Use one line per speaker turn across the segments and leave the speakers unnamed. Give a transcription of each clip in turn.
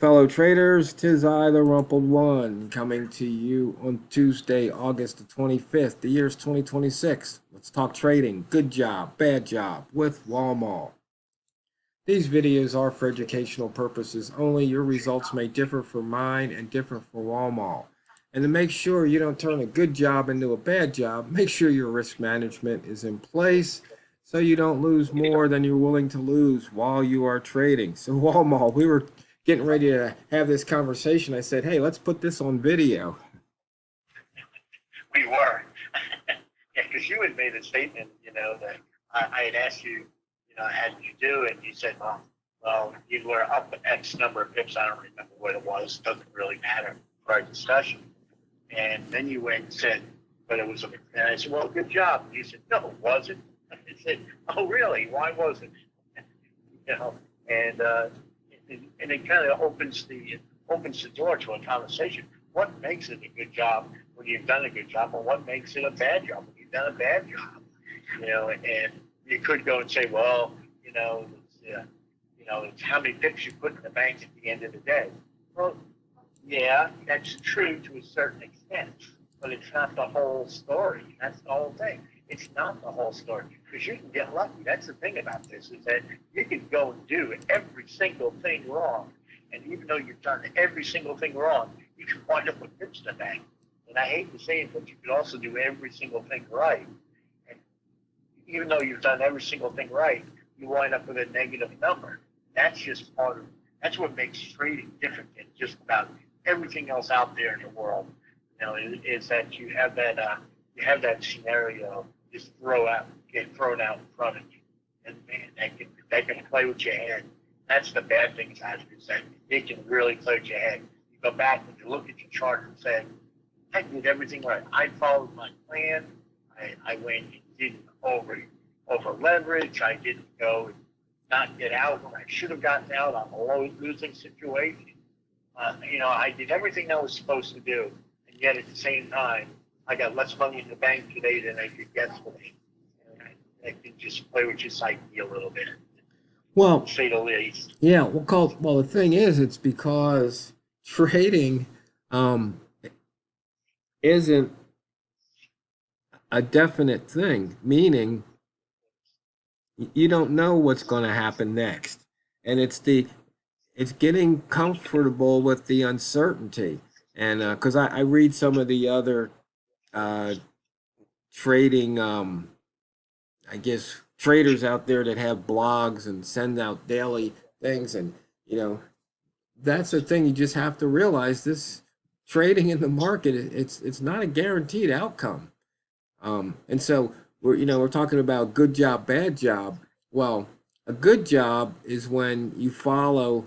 Fellow traders, tis I, the Rumpled One, coming to you on Tuesday, August the 25th. The year's 2026. Let's talk trading. Good job, bad job, with Walmal. These videos are for educational purposes only. Your results may differ from mine and differ from Walmal. And to make sure you don't turn a good job into a bad job, make sure your risk management is in place so you don't lose more than you're willing to lose while you are trading. So Walmal, we were getting ready to have this conversation. I said, hey, let's put this on video.
We were. Yeah, because you had made a statement, that I had asked you, how did you do? And you said, well, you were up X number of pips. I don't remember what it was. Doesn't really matter for our discussion. And then you went and said, but it was, and I said, well, good job. And you said, no, it wasn't. I said, oh, really? Why wasn't it? And it kind of opens the door to a conversation. What makes it a good job when you've done a good job, or what makes it a bad job when you've done a bad job? And you could go and say, well, it's how many pips you put in the bank at the end of the day. Well, yeah, that's true to a certain extent, but it's not the whole story. That's the whole thing. It's not the whole story, because you can get lucky. That's the thing about this, is that you can go and do every single thing wrong, and even though you've done every single thing wrong, you can wind up with pips in the bank. And I hate to say it, but you could also do every single thing right. And even though you've done every single thing right, you wind up with a negative number. That's just that's what makes trading different than just about everything else out there in the world. Is that you have that scenario just get thrown out in front of you. And man, that can play with your head. That's the bad thing about it, is that it can really play with your head. You go back and you look at your chart and say, I did everything right. I followed my plan. I went and didn't over leverage. I didn't go and not get out when I should have gotten out on a losing situation. I did everything I was supposed to do, and yet at the same time, I got less money in the bank today than I did yesterday. And I can just play with your psyche a little bit.
Well,
to say the least.
Yeah, well, the thing is, it's because trading isn't a definite thing, meaning you don't know what's going to happen next, and it's getting comfortable with the uncertainty. And because I read some of the other uh, trading, I guess traders out there that have blogs and send out daily things, and you know that's the thing. You just have to realize this trading in the market. It's not a guaranteed outcome. And so we're talking about good job, bad job. Well, a good job is when you follow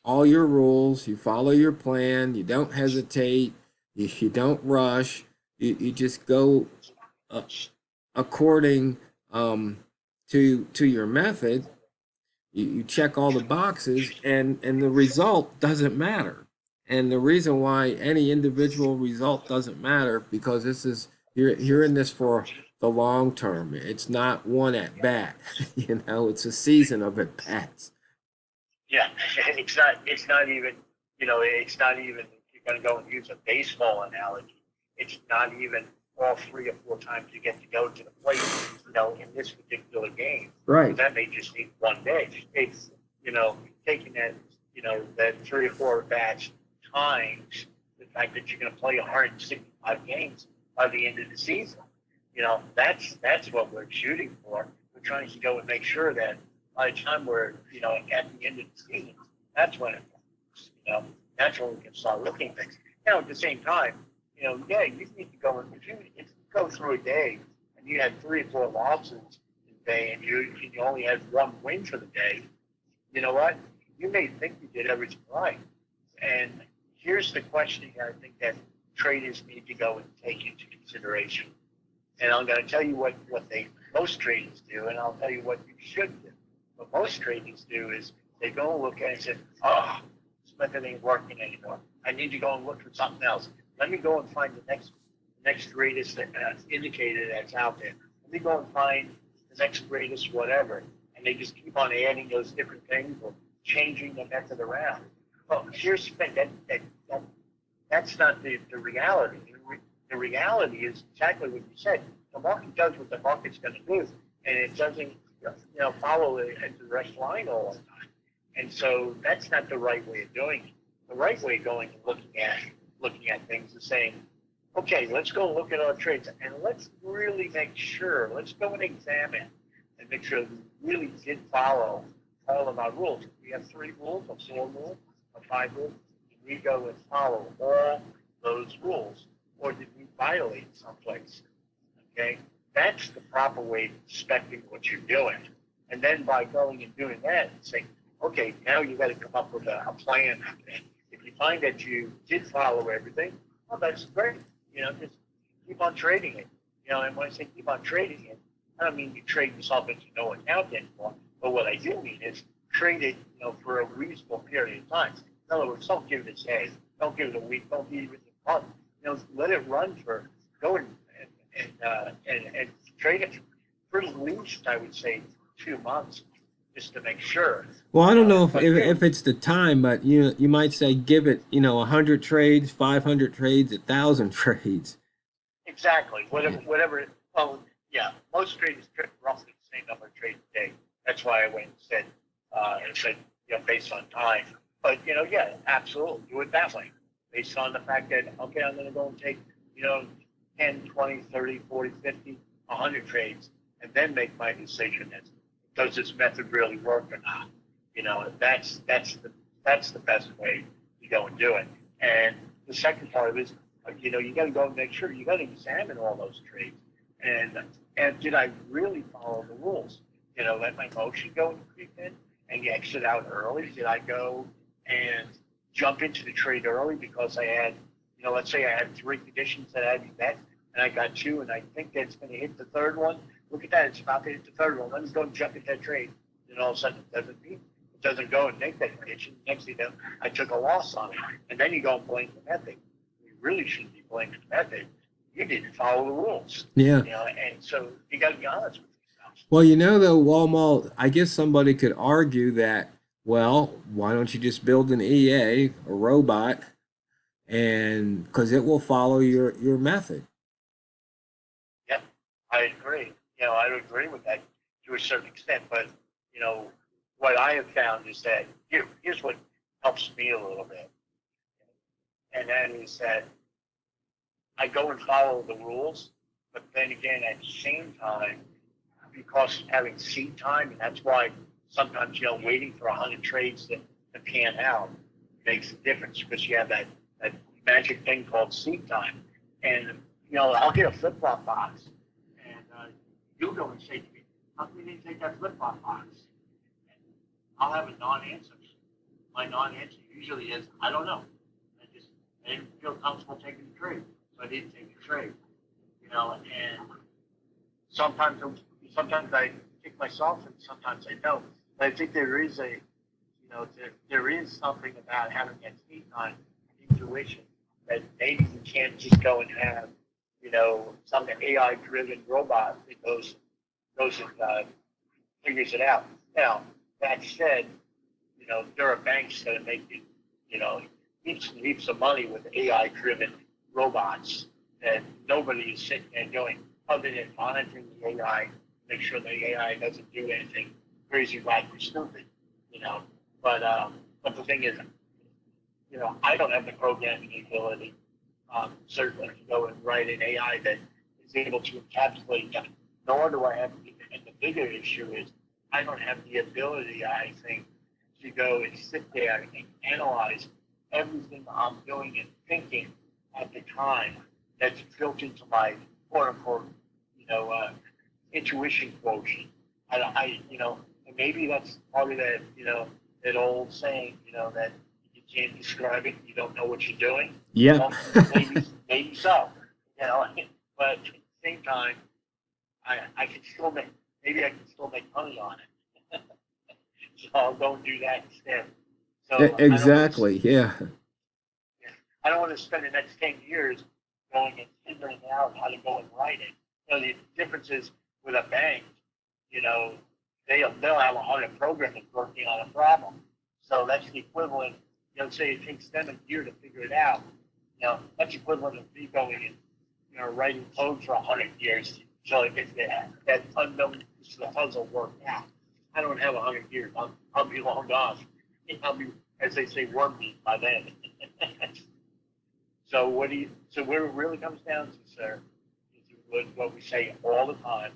all your rules, you follow your plan, you don't hesitate, you don't rush, you just go uh, according to your method. You check all the boxes, and the result doesn't matter. And the reason why any individual result doesn't matter, because you're in this for the long term. It's not one at bat. It's a season of at bats.
Yeah, it's not even if you're going to go and use a baseball analogy. It's not even all 3 or 4 times you get to go to the plate, in this particular game.
Right.
That may just need one day. It's, taking that 3 or 4 bats times the fact that you're going to play 165 games by the end of the season. That's what we're shooting for. We're trying to go and make sure that by the time we're, at the end of the season, that's when it works. That's when we can start looking at things. At the same time, yeah, you need to go and if you go through a day and you had 3 or 4 losses in the day and you only had one win for the day, you know what? You may think you did everything right. And here's the question I think that traders need to go and take into consideration. And I'm going to tell you what most traders do, and I'll tell you what you should do. What most traders do is they go and look at it and say, oh, this method ain't working anymore. I need to go and look for something else. Let me go and find the next greatest indicator that's out there. Let me go and find the next greatest whatever. And they just keep on adding those different things or changing the method around. Well, here's the thing, that's not the reality. The reality is exactly what you said. The market does what the market's going to do, and it doesn't, follow it at the direct line all the time. And so that's not the right way of doing it. The right way of going and looking at things is saying, okay, let's go look at our trades and let's really make sure. Let's go and examine and make sure we really did follow all of our rules. We have 3 rules, or 4 rules, or 5 rules. Did we go and follow all those rules, or did we violate someplace? Okay, that's the proper way of inspecting what you're doing. And then by going and doing that and saying, okay, now you got to come up with a plan. If you find that you did follow everything, well, that's great. Just keep on trading it. And when I say keep on trading it, I don't mean you trade yourself into no account anymore. But what I do mean is trade it, for a reasonable period of time. In other words, don't give it a day, don't give it a week, don't give it a month. Let it run go and trade it for at least, I would say, 2 months, just to make sure.
Well, I don't know if it's the time, but you might say give it 100 trades, 500 trades, 1,000 trades.
Exactly. Whatever. Well, yeah. Most traders trade roughly the same number of trades a day. That's why I went and said based on time. But yeah, absolutely, do it that way, based on the fact that okay, I'm going to go and take 10, 20, 30, 40, 50, 100 trades, and then make my decision as does this method really work or not? That's the best way to go and do it. And the second part of it is, you got to go and make sure you got to examine all those trades, and did I really follow the rules? Let my motion go and creep in and exit out early? Did I go and jump into the trade early because I had, let's say I had 3 conditions that I had to met, and I got 2, and I think that's going to hit the 3rd one. Look at that, it's about to hit the 3rd one. Let me go and jump into that trade. And all of a sudden, it doesn't go and make that condition. Next thing you know, I took a loss on it. And then you go and blame the method. You really shouldn't be blaming the method. You didn't follow the rules.
Yeah.
And so you got to be honest with yourself.
Well, though, Walmal, I guess somebody could argue that, well, why don't you just build an EA, a robot, and because it will follow your method.
Yep, I agree. I would agree with that to a certain extent. But, what I have found is that here's what helps me a little bit. And that is that I go and follow the rules, but then again, at the same time, because having seed time, and that's why sometimes, waiting for 100 trades to pan out makes a difference, because you have that magic thing called seed time. And, I'll get a flip-flop box, and you'll go and say to me, how come you didn't take that flip-flop box? And I'll have a non-answer. My non-answer usually is, I don't know. I didn't feel comfortable taking the trade, so I didn't take the trade. And sometimes I kick myself, and sometimes I don't. But I think there is there is something about having that seed time intuition that maybe you can't just go and have, some AI-driven robot that goes and figures it out. Now, that said, there are banks that are making, heaps and heaps of money with AI-driven robots that nobody is sitting there doing other than monitoring the AI, make sure the AI doesn't do anything crazy, wacky, or stupid, But the thing is, I don't have the programming ability, certainly, to go and write an AI that is able to encapsulate that. Nor do I have, and the bigger issue is, I don't have the ability, I think, to go and sit there and analyze everything I'm doing and thinking at the time that's built into my quote unquote, intuition quotient. And maybe that's part of that, that old saying, that you can't describe it, you don't know what you're doing.
Yeah.
Well, maybe so, but at the same time, I can still make money on it. So I'll go and do that instead. So
Exactly. Yeah.
I don't want to spend the next 10 years going and figuring out how to go and write it. The difference is with a bank, they'll have 100 programmers working on a problem. So that's the equivalent You know, say it takes them a year to figure it out. You know, that's equivalent of me going and, you know, writing code for 100 years until I get that unknown piece of the puzzle worked out. I don't have 100 years. I'll be long gone. I'll be, as they say, worm meat by then. So what it really comes down to, sir, is what we say all the time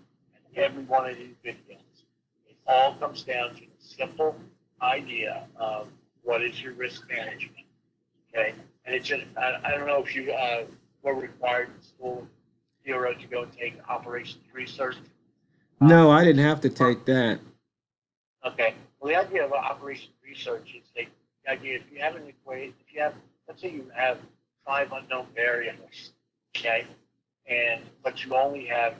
in every one of these videos. It all comes down to the simple idea of what is your risk management, okay? And it's just, I don't know if you were required in school, Hero, to go and take operations research.
No, I didn't have to take that.
Okay. Well, the idea of operations research is the idea if you have an equation, if you have, let's say you have 5 unknown variables, okay, but you only have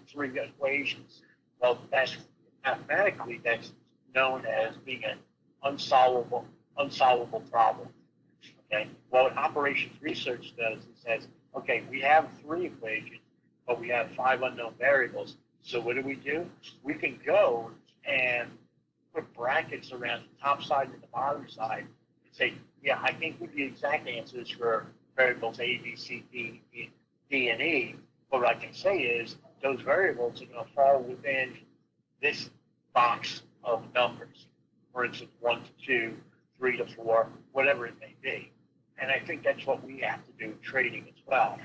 3 equations. Well, that's mathematically that's known as being an unsolvable problem. Okay. Well, what operations research does is says, okay, we have 3 equations, but we have 5 unknown variables. So what do? We can go and put brackets around the top side and the bottom side and say, yeah, I can give you exact answers for variables A, B, C, D, and E. But what I can say is those variables are going to fall within this box of numbers. For instance, 1 to 2, 3 to 4, whatever it may be. And I think that's what we have to do in trading as well,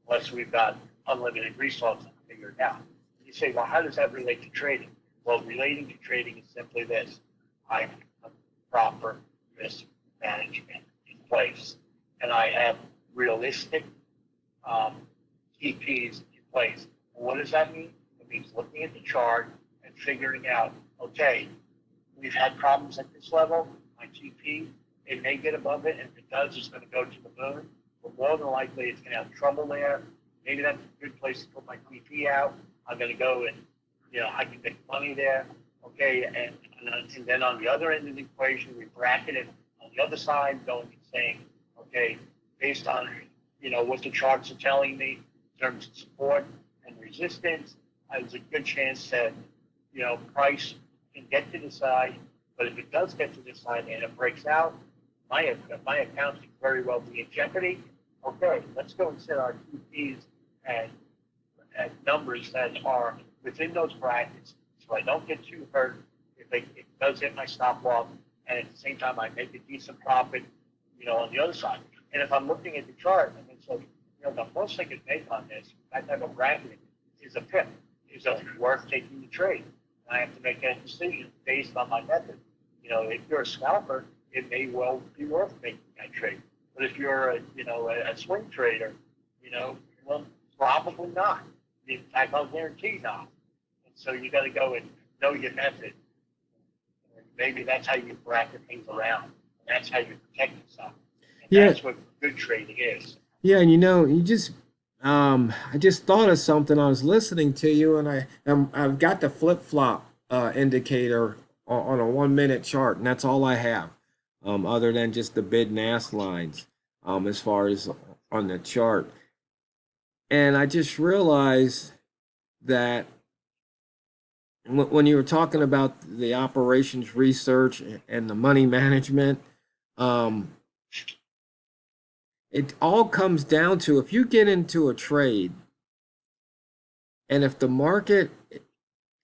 unless we've got unlimited resources to figure it out. You say, well, how does that relate to trading? Well, relating to trading is simply this. I have proper risk management in place, and I have realistic TPs in place. And what does that mean? It means looking at the chart and figuring out, okay, we've had problems at this level. My TP, it may get above it, and if it does, it's going to go to the moon. But more than likely, it's going to have trouble there. Maybe that's a good place to put my TP out. I'm going to go and, you know, I can make money there. Okay, and then on the other end of the equation, we bracket it on the other side, going and saying, okay, based on, you know, what the charts are telling me in terms of support and resistance, there's a good chance that, you know, price can get to the side. But if it does get to this side and it breaks out, my account can very well be in jeopardy. Okay, let's go and set our TPs at numbers that are within those brackets, so I don't get too hurt if it does hit my stop loss, and at the same time I make a decent profit, you know, on the other side. And if I'm looking at the chart and it's like, you know, the most I could make on this, that type of bracketing, is a pip. Is it worth taking the trade? And I have to make that decision based on my method. You know, if you're a scalper, it may well be worth making that trade. But if you're a swing trader, you know, well, probably not. In fact, I'll guarantee not. And so you got to go and know your method. And maybe that's how you bracket things around. And that's how you protect yourself. And that's what good trading is.
Yeah, and you know, I just thought of something. I was listening to you, and I've got the flip flop indicator on a 1 minute chart, and that's all I have, other than just the bid and ask lines, as far as on the chart. And I just realized that when you were talking about the operations research and the money management, it all comes down to if you get into a trade and if the market,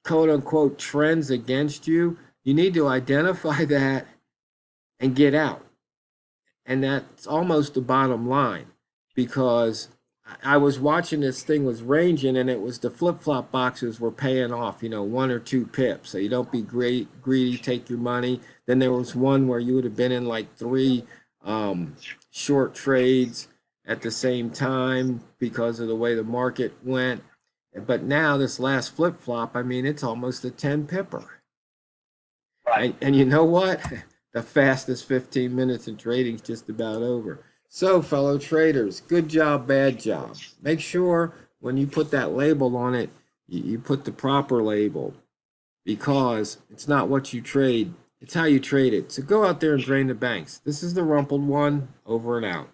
quote unquote, trends against you, you need to identify that and get out. And that's almost the bottom line, because I was watching this thing was ranging, and it was the flip-flop boxes were paying off, you know, 1 or 2 pips. So you don't be greedy, take your money. Then there was one where you would have been in like 3 short trades at the same time because of the way the market went. But now this last flip-flop, I mean, it's almost a 10 pipper.
Right.
And you know what? The fastest 15 minutes in trading is just about over. So, fellow traders, good job, bad job. Make sure when you put that label on it, you put the proper label, because it's not what you trade, it's how you trade it. So go out there and drain the banks. This is the Rumpled One, over and out.